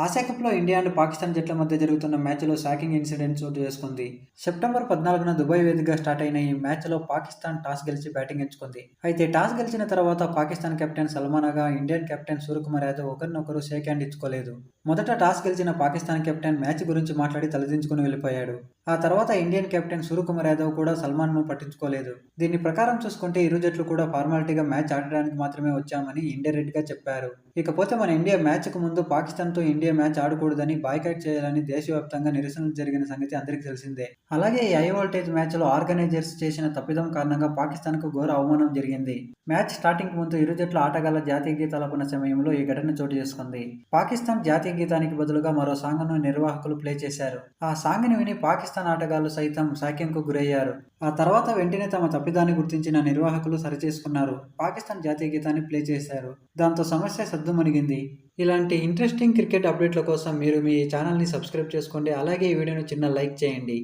Asia కప్‌లో India and Pakistan జట్ల మధ్య జరుగుతున్న మ్యాచ్‌లో షాకింగ్ ఇన్సిడెంట్ చోటు చేసుకుంది. సెప్టెంబర్ 14న దుబాయ్ వేదికగా స్టార్ట్ అయిన ఈ మ్యాచ్‌లో పాకిస్తాన్ టాస్ గెలిచి బ్యాటింగ్ ఎంచుకుంది. అయితే టాస్ గెలిచిన తర్వాత పాకిస్తాన్ కెప్టెన్ సల్మాన్ ఆగా, ఇండియన్ కెప్టెన్ సూర్యకుమార్ యాదవ్ ఒకరినొకరు షేక్ హ్యాండ్ ఇచ్చుకోలేదు. మొదట టాస్ గెలిచిన పాకిస్తాన్ కెప్టెన్ మ్యాచ్ గురించి మాట్లాడి తలదించుకుని వెళ్ళిపోయాడు. ఆ తర్వాత ఇండియన్ కెప్టెన్ సూర్యకుమార్ యాదవ్ కూడా సల్మాన్‌ను పట్టించుకోలేదు. దీని ప్రకారం చూసుకుంటే ఇరు జట్లు కూడా ఫార్మాలిటీగా మ్యాచ్ ఆడడానికి మాత్రమే వచ్చామని ఇండైరెక్ట్‌గా చెప్పారు. ఇకపోతే మన ఇండియా మ్యాచ్‌కు ముందు పాకిస్తాన్‌తో ఇండియా మ్యాచ్ ఆడకూడదని బాయ్కాట్ చేయాలని దేశవ్యాప్తంగా నిరసనలు జరిగిన సంగతి అందరికీ తెలిసిందే. అలాగే ఈ హై వోల్టేజ్ మ్యాచ్‌లో ఆర్గనైజర్స్ చేసిన తప్పిదం కారణంగా పాకిస్తాన్‌కు ఘోర అవమానం జరిగింది. మ్యాచ్ స్టార్టింగ్‌కు ముందు ఇరు జట్ల ఆటగాళ్ల జాతీయ గీతాలాపన సమయంలో ఈ ఘటన చోటు చేసుకుంది. పాకిస్తాన్ జాతీయ గీతానికి బదులుగా మరో సాంగ్‌ను నిర్వాహకులు ప్లే చేశారు. ఆ సాంగ్‌ని విని పాకిస్తాన్ ఆటగాళ్లు సైతం షాకింగ్‌కు గురయ్యారు. ఆ తర్వాత వెంటనే తమ తప్పిదాన్ని గుర్తించిన నిర్వాహకులు సరిచేసుకున్నారు. పాకిస్తాన్ జాతీయ గీతాన్ని ప్లే చేశారు. దాంతో సమస్య సద్దుమణిగింది. ఇలాంటి ఇంట్రెస్టింగ్ క్రికెట్ అప్డేట్ల కోసం మీరు మీ ఛానల్‌ని సబ్స్క్రైబ్ చేసుకోండి. అలాగే ఈ వీడియోని చిన్న లైక్ చేయండి.